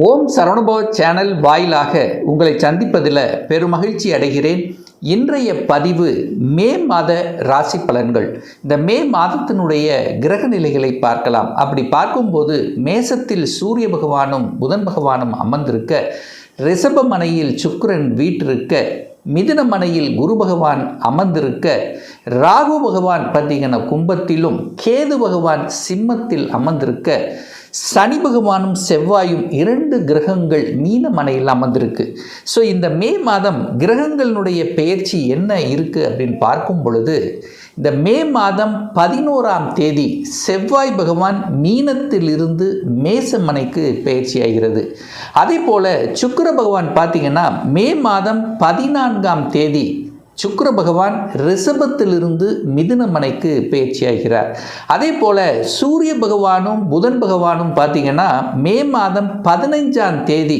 ஓம் Saravanabhava channel வாயிலாக உங்களை சந்திப்பதில் பெருமகிழ்ச்சி அடைகிறேன். இன்றைய பதிவு மே மாத ராசி பலன்கள். இந்த மே மாதத்தினுடைய கிரக நிலைகளை பார்க்கலாம். அப்படி பார்க்கும்போது மேசத்தில் சூரிய பகவானும் புதன் பகவானும் அமர்ந்திருக்க, ரிஷப மனையில் சுக்கிரன் வீற்றிருக்க, மிதுன மனையில் குரு பகவான் அமர்ந்திருக்க, ராகு பகவான் பார்த்தீங்கன்னா கும்பத்திலும், கேது பகவான் சிம்மத்தில் அமர்ந்திருக்க, சனி பகவானும் செவ்வாயும் இரண்டு கிரகங்கள் மீன மனையில் அமர்ந்திருக்கு. ஸோ இந்த மே மாதம் கிரகங்களுடைய பெயர்ச்சி என்ன இருக்குது அப்படின்னு பார்க்கும் பொழுது, இந்த மே மாதம் 11ஆம் தேதி செவ்வாய் பகவான் மீனத்திலிருந்து மேசமனைக்கு பெயர்ச்சி ஆகிறது. அதே போல் சுக்கிர பகவான் பார்த்திங்கன்னா மே மாதம் 14ஆம் தேதி சுக்கிர பகவான் ரிஷபத்திலிருந்து மிதுன மனைக்கு பெயர்ச்சியாகிறார். அதே போல் சூரிய பகவானும் புதன் பகவானும் பார்த்திங்கன்னா மே மாதம் 15ஆம் தேதி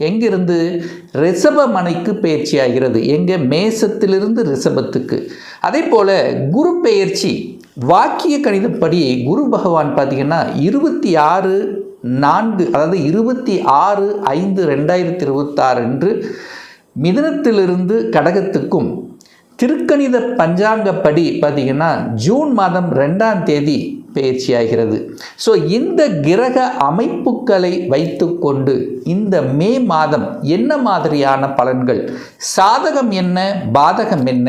எங்கிருந்து ரிஷப மனைக்கு பெயர்ச்சி ஆகிறது. எங்கே? மேசத்திலிருந்து ரிஷபத்துக்கு. அதே போல் குரு பெயர்ச்சி வாக்கிய கணிதப்படி குரு பகவான் பார்த்திங்கன்னா 26/4 அதாவது 26/5/2026 அன்று மிதுனத்திலிருந்து கடகத்துக்கும், திருக்கணித பஞ்சாங்கப்படி பார்த்திங்கன்னா ஜூன் மாதம் 2ஆம் தேதி பெயர்ச்சி ஆகிறது. ஸோ இந்த கிரக அமைப்புகளை வைத்துக்கொண்டு இந்த மே மாதம் என்ன மாதிரியான பலன்கள், சாதகம் என்ன, பாதகம் என்ன,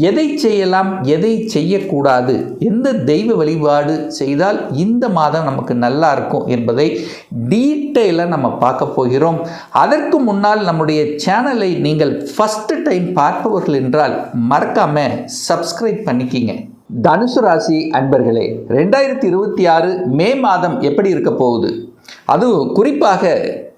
எதை செய்யலாம், எதை செய்யக்கூடாது, எந்த தெய்வ வழிபாடு செய்தால் இந்த மாதம் நமக்கு நல்லா இருக்கும் என்பதை டீட்டெயிலாக நம்ம பார்க்க போகிறோம். அதற்கு முன்னால் நம்முடைய சேனலை நீங்கள் ஃபஸ்ட்டு டைம் பார்ப்பவர்கள் என்றால் மறக்காமல் சப்ஸ்கிரைப் பண்ணிக்கிங்க. தனுசு ராசி அன்பர்களே, 2026 மே மாதம் எப்படி இருக்க போகுது, அதுவும் குறிப்பாக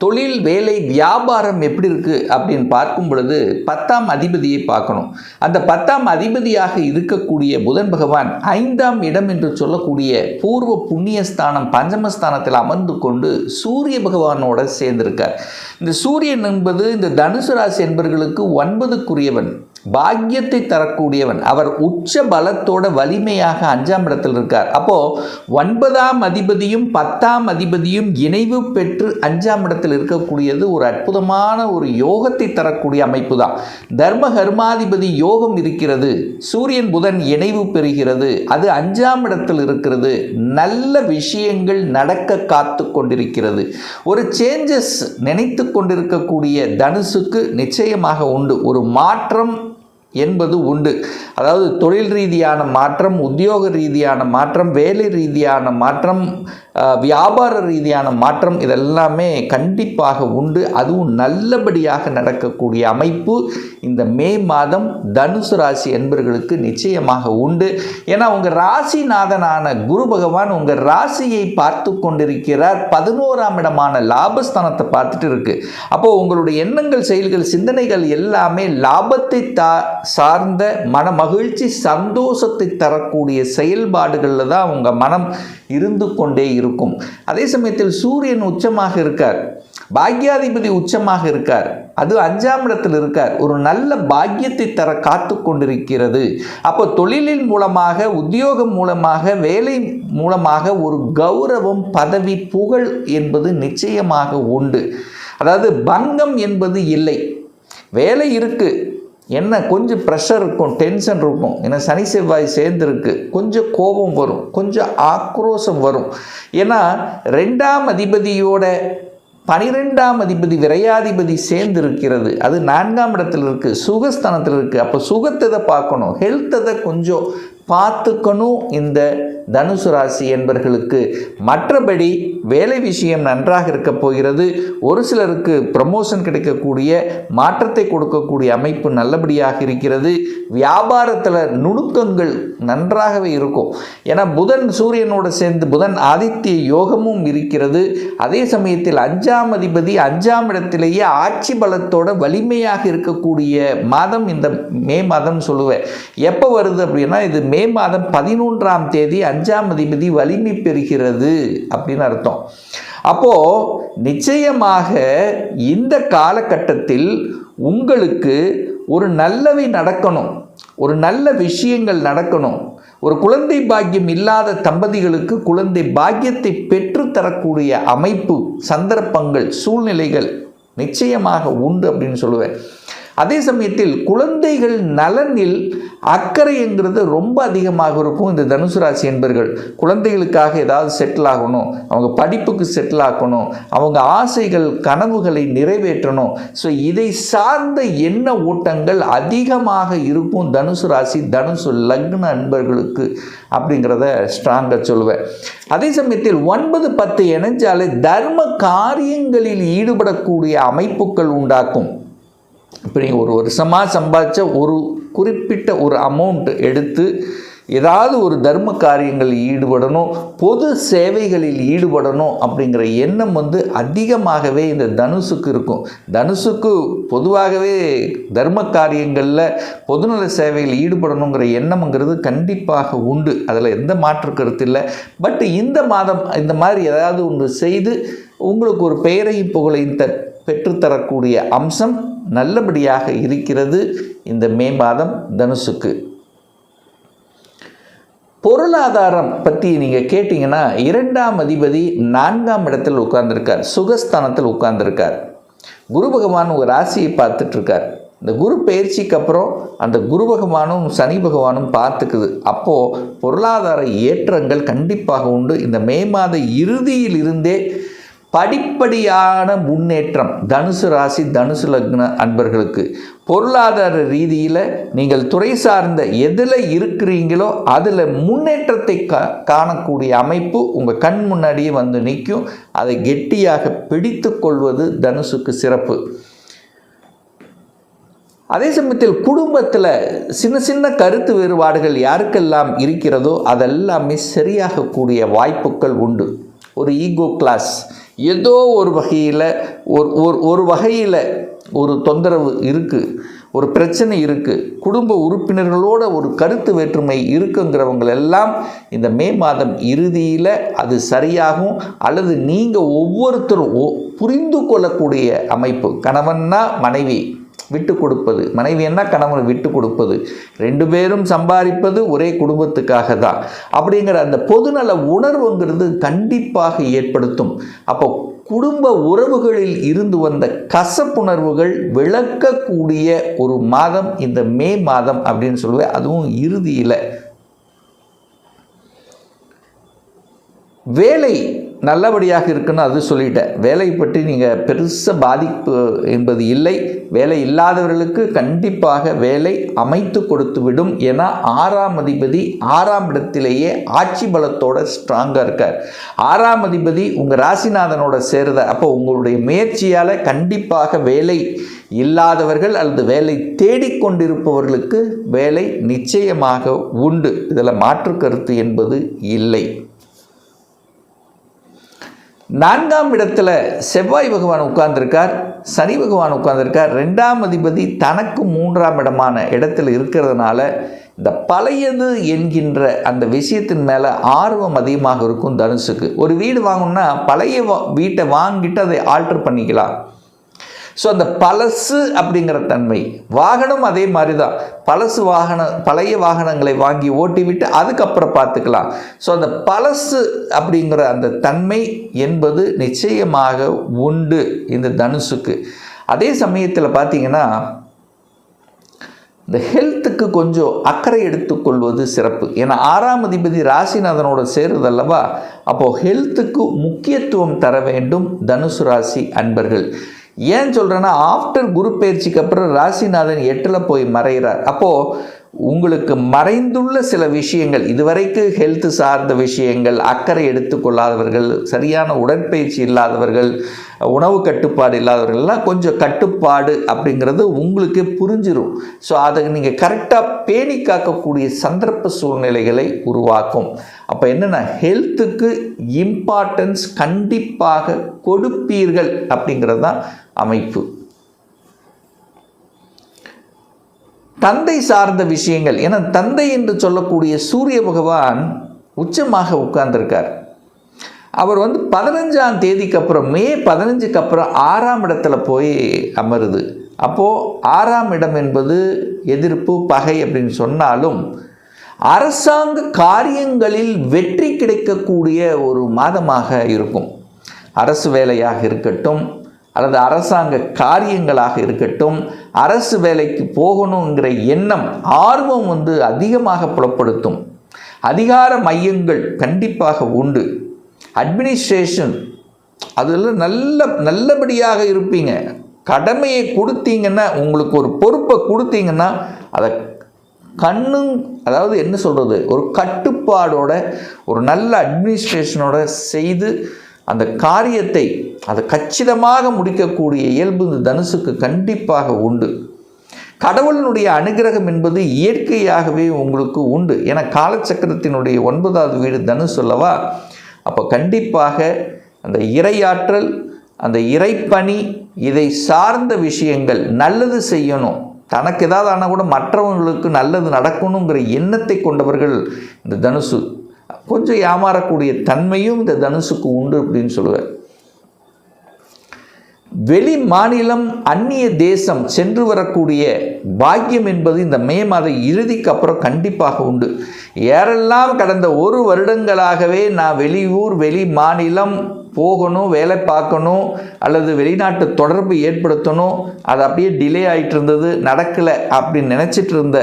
தொழில், வேலை, வியாபாரம் எப்படி இருக்குது அப்படின்னு பார்க்கும் பொழுது 10ஆம் அதிபதியை பார்க்கணும். அந்த 10ஆம் அதிபதியாக இருக்கக்கூடிய புதன் பகவான் 5ஆம் இடம் என்று சொல்லக்கூடிய பூர்வ புண்ணியஸ்தானம் பஞ்சமஸ்தானத்தில் அமர்ந்து கொண்டு சூரிய பகவானோட சேர்ந்திருக்கார். இந்த சூரியன் என்பது இந்த தனுசு ராசி என்பவர்களுக்கு 9க்குரியவன், பாக்கியத்தை தரக்கூடியவன். அவர் உச்ச பலத்தோட வலிமையாக 5ஆம் இடத்தில் இருக்கார். அப்போது 9ஆம் அதிபதியும் 10ஆம் அதிபதியும் இணைவு பெற்று 5ஆம் இடத்தில் இருக்கக்கூடியது ஒரு அற்புதமான ஒரு யோகத்தை தரக்கூடிய அமைப்பு தான். தர்ம கர்மாதிபதி யோகம் இருக்கிறது, சூரியன் புதன் இணைவு பெறுகிறது, அது 5ஆம் இடத்தில் இருக்கிறது. நல்ல விஷயங்கள் நடக்க காத்து கொண்டிருக்கிறது. ஒரு சேஞ்சஸ் நினைத்து கொண்டிருக்கக்கூடிய தனுசுக்கு நிச்சயமாக உண்டு. ஒரு மாற்றம் என்பது உண்டு. அதாவது தொழில் ரீதியான மாற்றம், உத்தியோக ரீதியான மாற்றம், வேலை ரீதியான மாற்றம், வியாபார ரீதியான மாற்றம், இதெல்லாமே கண்டிப்பாக உண்டு. அதுவும் நல்லபடியாக நடக்கக்கூடிய அமைப்பு இந்த மே மாதம் தனுசு ராசி என்பவர்களுக்கு நிச்சயமாக உண்டு. ஏன்னா உங்கள் ராசிநாதனான குரு பகவான் உங்கள் ராசியை பார்த்து கொண்டிருக்கிறார். 11ஆம் இடமான லாபஸ்தானத்தை பார்த்துட்டு இருக்கு. அப்போது உங்களுடைய எண்ணங்கள், செயல்கள், சிந்தனைகள் எல்லாமே லாபத்தை சார்ந்த மன மகிழ்ச்சி, சந்தோஷத்தை தரக்கூடிய செயல்பாடுகளில் தான் உங்கள் மனம் இருந்து கொண்டே இருக்கும். அதே சமயத்தில் சூரியன் உச்சமாக இருக்கார், பாக்யாதிபதி உச்சமாக இருக்கார், அது 5ஆம் இடத்தில் இருக்கார். ஒரு நல்ல பாக்கியத்தை தர காத்து கொண்டிருக்கிறது. அப்போ தொழிலின் மூலமாக, உத்தியோகம் மூலமாக, வேலை மூலமாக ஒரு கௌரவம், பதவி, புகழ் என்பது நிச்சயமாக உண்டு. அதாவது பங்கம் என்பது இல்லை. வேலை இருக்குது, என்ன கொஞ்சம் ப்ரெஷர் இருக்கும், டென்ஷன் இருக்கும். ஏன்னா சனி செவ்வாய் சேர்ந்துருக்கு, கொஞ்சம் கோபம் வரும், கொஞ்சம் ஆக்ரோஷம் வரும். ஏன்னா 2ஆம் அதிபதியோட 12ஆம் அதிபதி விரையாதிபதி சேர்ந்து இருக்கிறது. அது 4ஆம் இடத்துல இருக்குது, சுகஸ்தானத்தில் இருக்குது. அப்போ சுகத்தை பார்க்கணும், ஹெல்த்தை கொஞ்சம் பார்த்துக்கணும் இந்த தனுசு ராசி என்பவர்களுக்கு. மற்றபடி வேலை விஷயம் நன்றாக இருக்க போகிறது. ஒரு சிலருக்கு ப்ரமோஷன் கிடைக்கக்கூடிய, மாற்றத்தை கொடுக்கக்கூடிய அமைப்பு நல்லபடியாக இருக்கிறது. வியாபாரத்தில் நுணுக்கங்கள் நன்றாகவே இருக்கும். ஏன்னா புதன் சூரியனோடு சேர்ந்து புதன் ஆதித்ய யோகமும் இருக்கிறது. அதே சமயத்தில் 5ஆம் அதிபதி 5ஆம் இடத்திலேயே ஆட்சி பலத்தோட வலிமையாக இருக்கக்கூடிய மாதம் இந்த மே மாதம் சொல்லுவேன். எப்போ வருது அப்படின்னா, இது மே மாதம் 11ஆம் தேதி 5ஆம் அதிபதி வலிமை பெறுகிறது அப்படின்னு அர்த்தம். அப்போது நிச்சயமாக இந்த காலகட்டத்தில் உங்களுக்கு ஒரு நல்லவை நடக்கணும், ஒரு நல்ல விஷயங்கள் நடக்கணும், ஒரு குழந்தை பாக்கியம் இல்லாத தம்பதிகளுக்கு குழந்தை பாக்கியத்தை பெற்றுத்தரக்கூடிய அமைப்பு, சந்தர்ப்பங்கள், சூழ்நிலைகள் நிச்சயமாக உண்டு அப்படின்னு சொல்லுவேன். அதே சமயத்தில் குழந்தைகள் நலனில் அக்கறைங்கிறது ரொம்ப அதிகமாக இருக்கும் இந்த தனுசு ராசி என்பர்கள். குழந்தைகளுக்காக ஏதாவது செட்டில் ஆகணும், அவங்க படிப்புக்கு செட்டில் ஆகணும், அவங்க ஆசைகள் கனவுகளை நிறைவேற்றணும். ஸோ இதை சார்ந்த எண்ண ஓட்டங்கள் அதிகமாக இருக்கும் தனுசு ராசி தனுசு லக்ன அன்பர்களுக்கு அப்படிங்கிறத ஸ்ட்ராங்காக சொல்லுவேன். அதே சமயத்தில் 9, 10 இணைஞ்சாலே தர்ம காரியங்களில் ஈடுபடக்கூடிய அமைப்புகள் உண்டாக்கும். இப்போ நீங்கள் ஒரு வருஷமாக சம்பாதிச்ச ஒரு குறிப்பிட்ட ஒரு அமௌண்ட் எடுத்து ஏதாவது ஒரு தர்ம காரியங்களில் ஈடுபடணும், பொது சேவைகளில் ஈடுபடணும் அப்படிங்கிற எண்ணம் அதிகமாகவே இந்த தனுசுக்கு இருக்கும். தனுசுக்கு பொதுவாகவே தர்ம காரியங்களில் பொதுநல சேவையில் ஈடுபடணுங்கிற எண்ணம்ங்கிறது கண்டிப்பாக உண்டு, அதில் எந்த மாற்று கருத்து இல்லை. பட் இந்த மாதம் இந்த மாதிரி ஏதாவது ஒன்று செய்து உங்களுக்கு ஒரு பெயரையும் புகழையும் பெற்றுத்தரக்கூடிய அம்சம் நல்லபடியாக இருக்கிறது இந்த மே மாதம் தனுசுக்கு. பொருளாதாரம் பற்றி நீங்கள் கேட்டிங்கன்னா 2ஆம் அதிபதி 4ஆம் இடத்தில் உட்கார்ந்துருக்கார், சுகஸ்தானத்தில் உட்கார்ந்துருக்கார். குரு பகவான் ஒரு ராசியை பார்த்துட்ருக்கார். இந்த குரு பயிற்சிக்கு அப்புறம் அந்த குரு பகவானும் சனி பகவானும் பார்த்துக்குது. அப்போது பொருளாதார ஏற்றங்கள் கண்டிப்பாக உண்டு. இந்த மே மாத இறுதியில் இருந்தே படிப்படியான முன்னேற்றம் தனுசு ராசி தனுசு லக்ன அன்பர்களுக்கு. பொருளாதார ரீதியில் நீங்கள் துறை சார்ந்த எதில் இருக்கிறீங்களோ அதில் முன்னேற்றத்தை காணக்கூடிய அமைப்பு உங்கள் கண் முன்னாடியே நிற்கும். அதை கெட்டியாக பிடித்து கொள்வது தனுசுக்கு சிறப்பு. அதே சமயத்தில் குடும்பத்தில் சின்ன சின்ன கருத்து வேறுபாடுகள் யாருக்கெல்லாம் இருக்கிறதோ அதெல்லாமே சரியாகக்கூடிய வாய்ப்புகள் உண்டு. ஒரு ஈகோ கிளாஸ், ஏதோ ஒரு வகையில் ஒரு வகையில் ஒரு தொந்தரவு இருக்குது, ஒரு பிரச்சனை இருக்குது, குடும்ப உறுப்பினர்களோட ஒரு கருத்து வேற்றுமை இருக்குங்கிறவங்களெல்லாம் இந்த மே மாதம் இறுதியில் அது சரியாகும். அல்லது நீங்கள் ஒவ்வொருத்தரும் புரிந்து கொள்ளக்கூடிய அமைப்பு, கணவன்னா மனைவி விட்டு கொடுப்பது, மனைவி என்ன கணவன் விட்டு கொடுப்பது, 2 பேரும் சம்பாதிப்பது ஒரே குடும்பத்துக்காக தான் அப்படிங்கிற அந்த பொதுநல உணர்வுங்கிறது கண்டிப்பாக ஏற்படுத்தும். அப்போ குடும்ப உறவுகளில் இருந்து வந்த கசப்புணர்வுகள் விளக்கக்கூடிய ஒரு மாதம் இந்த மே மாதம் அப்படின்னு சொல்லுவேன். அதுவும் இறுதியில் வேலை நல்லபடியாக இருக்குன்னு அது சொல்லிட்டேன். வேலை பற்றி நீங்கள் பெருச பாதிப்பு என்பது இல்லை. வேலை இல்லாதவர்களுக்கு கண்டிப்பாக வேலை அமைத்து கொடுத்து விடும். ஏன்னா 6ஆம் அதிபதி 6ஆம் இடத்திலேயே ஆட்சி பலத்தோட ஸ்ட்ராங்காக இருக்கார். 6ஆம் அதிபதி உங்கள் ராசிநாதனோட சேருத. அப்போ உங்களுடைய முயற்சியால் கண்டிப்பாக வேலை இல்லாதவர்கள் அல்லது வேலை தேடிக்கொண்டிருப்பவர்களுக்கு வேலை நிச்சயமாக உண்டு. இதில் மாற்று கருத்து என்பது இல்லை. 4ஆம் இடத்துல செவ்வாய் பகவான் உட்கார்ந்துருக்கார், சனி பகவான் உட்கார்ந்துருக்கார். 2ஆம் அதிபதி தனக்கு 3ஆம் இடமான இடத்துல இருக்கிறதுனால இந்த பழையது என்கின்ற அந்த விஷயத்தின் மேலே ஆர்வம் அதிகமாக இருக்கும் தனுசுக்கு. ஒரு வீடு வாங்கணும்னா பழைய வீட்டை வாங்கிட்டு அதை ஆல்டர் பண்ணிக்கலாம். ஸோ அந்த பழசு அப்படிங்கிற தன்மை, வாகனம் அதே மாதிரி தான். பழைய வாகனங்களை வாங்கி ஓட்டிவிட்டு அதுக்கப்புறம் பார்த்துக்கலாம். ஸோ அந்த பழசு அப்படிங்கிற அந்த தன்மை என்பது நிச்சயமாக உண்டு இந்த தனுசுக்கு. அதே சமயத்தில் பார்த்திங்கன்னா இந்த ஹெல்த்துக்கு கொஞ்சம் அக்கறை எடுத்துக்கொள்வது சிறப்பு. ஏன்னா 6ஆம் அதிபதி ராசிநாதனோட சேருதல்லவா, அப்போது ஹெல்த்துக்கு முக்கியத்துவம் தர வேண்டும் தனுசு ராசி அன்பர்கள். ஏன் சொல்கிறேன்னா, ஆஃப்டர் குரு பயிற்சிக்கு அப்புறம் ராசிநாதன் 8ல் போய் மறைகிறார். அப்போது உங்களுக்கு மறைந்துள்ள சில விஷயங்கள், இதுவரைக்கு ஹெல்த் சார்ந்த விஷயங்கள், அக்கறை எடுத்துக்கொள்ளாதவர்கள், சரியான உடற்பயிற்சி இல்லாதவர்கள், உணவு கட்டுப்பாடு இல்லாதவர்கள்லாம் கொஞ்சம் கட்டுப்பாடு அப்படிங்கிறது உங்களுக்கு புரிஞ்சிடும். ஸோ அதை நீங்கள் கரெக்டாக பேணி காக்கக்கூடிய சந்தர்ப்ப சூழ்நிலைகளை உருவாக்கும். அப்போ என்னென்னா, ஹெல்த்துக்கு இம்பார்ட்டன்ஸ் கண்டிப்பாக கொடுப்பீர்கள் அப்படிங்கிறது தான் அமைப்பு. தந்தை சார்ந்த விஷயங்கள், ஏன்னா தந்தை என்று சொல்லக்கூடிய சூரிய பகவான் உச்சமாக உட்கார்ந்துருக்கார். அவர் 15ஆம் தேதிக்கு அப்புறம், மே 15க்கு அப்புறம் 6ஆம் இடத்துல போய் அமருது. அப்போது 6ஆம் இடம் என்பது எதிர்ப்பு, பகை அப்படின்னு சொன்னாலும் அரசாங்க காரியங்களில் வெற்றி கிடைக்கக்கூடிய ஒரு மாதமாக இருக்கும். அரசு வேலையாக இருக்கட்டும் அல்லது அரசாங்க காரியங்களாக இருக்கட்டும், அரசு வேலைக்கு போகணுங்கிற எண்ணம், ஆர்வம் அதிகமாக புலப்படுத்தும். அதிகார மையங்கள் கண்டிப்பாக உண்டு. அட்மினிஸ்ட்ரேஷன் அதில் நல்லபடியாக இருப்பீங்க. கடமையை கொடுத்தீங்கன்னா, உங்களுக்கு ஒரு பொறுப்பை கொடுத்தீங்கன்னா அதை அதாவது என்ன சொல்கிறது, ஒரு கட்டுப்பாடோட ஒரு நல்ல அட்மினிஸ்ட்ரேஷனோட செய்து அந்த காரியத்தை அதை கச்சிதமாக முடிக்கக்கூடிய இயல்பு இந்த தனுசுக்கு கண்டிப்பாக உண்டு. கடவுளினுடைய அனுகிரகம் என்பது இயற்கையாகவே உங்களுக்கு உண்டு. ஏன்னா காலச்சக்கரத்தினுடைய 9வது வீடு தனுசு அல்லவா. அப்போ கண்டிப்பாக அந்த இறையாற்றல், அந்த இறைப்பணி, இதை சார்ந்த விஷயங்கள், நல்லது செய்யணும், தனக்கு ஏதாவது ஆனால் கூட மற்றவங்களுக்கு நல்லது நடக்கணுங்கிற எண்ணத்தை கொண்டவர்கள் இந்த தனுசு. கொஞ்சம் ஏமாறக்கூடிய தன்மையும் இந்த தனுசுக்கு உண்டு அப்படின்னு சொல்லுவார். வெளி மாநிலம், அந்நிய தேசம் சென்று வரக்கூடிய பாக்கியம் என்பது இந்த மே மாத இறுதிக்கு அப்புறம் கண்டிப்பாக உண்டு. யாரெல்லாம் கடந்த 1 வருடங்களாகவே நான் வெளியூர், வெளி மாநிலம் போகணும், வேலை பார்க்கணும் அல்லது வெளிநாட்டு தொடர்பு ஏற்படுத்தணும், அது அப்படியே டிலே ஆகிட்டு இருந்தது, நடக்கலை அப்படின்னு நினச்சிட்டு இருந்த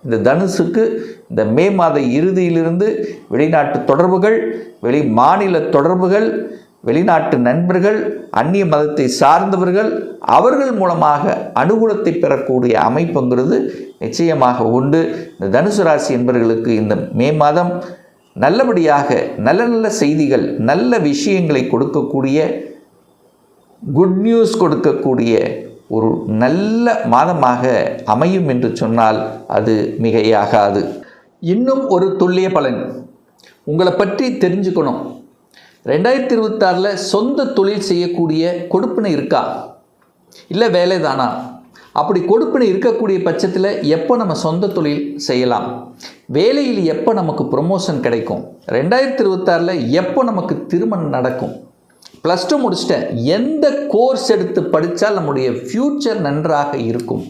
இந்த தனுசுக்கு இந்த மே மாத இறுதியிலிருந்து வெளிநாட்டு தொடர்புகள், வெளி மாநில தொடர்புகள், வெளிநாட்டு நண்பர்கள், அந்நிய மதத்தை சார்ந்தவர்கள், அவர்கள் மூலமாக அனுகூலத்தை பெறக்கூடிய அமைப்புங்கிறது நிச்சயமாக உண்டு. இந்த தனுசு ராசி என்பவர்களுக்கு இந்த மே மாதம் நல்லபடியாக நல்ல நல்ல செய்திகள், நல்ல விஷயங்களை கொடுக்கக்கூடிய, குட் நியூஸ் கொடுக்கக்கூடிய ஒரு நல்ல மாதமாக அமையும் என்று சொன்னால் அது மிகையாகாது. இன்னும் ஒரு துல்லிய பலன் உங்களை பற்றி தெரிஞ்சுக்கணும். 2026 சொந்த தொழில் செய்யக்கூடிய கொடுப்பினை இருக்கா, இல்லை வேலை தானா? அப்படி கொடுப்பினை இருக்கக்கூடிய பட்சத்தில் எப்போ நம்ம சொந்த தொழில் செய்யலாம், வேலையில் எப்போ நமக்கு ப்ரொமோஷன் கிடைக்கும், 2026 எப்போ நமக்கு திருமணம் நடக்கும், +2 முடிச்சிட்டேன், எந்த கோர்ஸ் எடுத்து படித்தால் நம்முடைய ஃப்யூச்சர் நன்றாக இருக்கும்,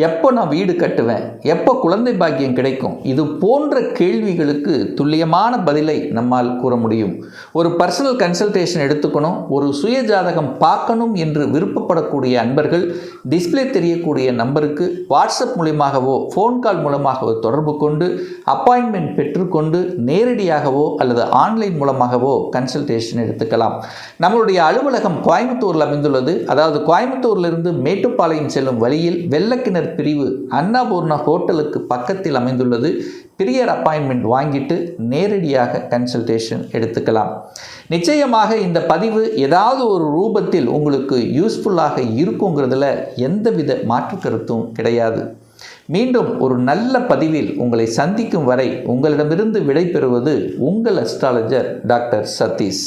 எப்போ நான் வீடு கட்டுவேன், எப்போ குழந்தை பாக்கியம் கிடைக்கும், இது போன்ற கேள்விகளுக்கு துல்லியமான பதிலை நம்மால் கூற முடியும். ஒரு பர்சனல் கன்சல்டேஷன் எடுத்துக்கணும், ஒரு சுய ஜாதகம் பார்க்கணும் என்று விருப்பப்படக்கூடிய அன்பர்கள் டிஸ்பிளே தெரியக்கூடிய நம்பருக்கு வாட்ஸ்அப் மூலமாகவோ ஃபோன் கால் மூலமாகவோ தொடர்பு கொண்டு அப்பாயின்மெண்ட் பெற்றுக்கொண்டு நேரடியாகவோ அல்லது ஆன்லைன் மூலமாகவோ கன்சல்டேஷன் எடுத்துக்கலாம். நம்மளுடைய அலுவலகம் கோயம்புத்தூரில் அமைந்துள்ளது. அதாவது கோயம்புத்தூரிலிருந்து மேட்டுப்பாளையம் செல்லும் வழியில் வெள்ளக்கிணறு பிரிவு அன்னபூர்ணா ஹோட்டலுக்கு பக்கத்தில் அமைந்துள்ளது. பிரியர் அப்பாயின்மெண்ட் வாங்கிட்டு நேரடியாக கன்சல்டேஷன் எடுத்துக்கலாம். நிச்சயமாக இந்த பதிவு ஏதாவது ஒரு ரூபத்தில் உங்களுக்கு யூஸ்ஃபுல்லாக இருக்குங்கிறதுல எந்தவித மாற்று கருத்தும் கிடையாது. மீண்டும் ஒரு நல்ல பதிவில் உங்களை சந்திக்கும் வரை உங்களிடமிருந்து விடை பெறுவது உங்கள் அஸ்ட்ராலஜர் டாக்டர் சதீஷ்.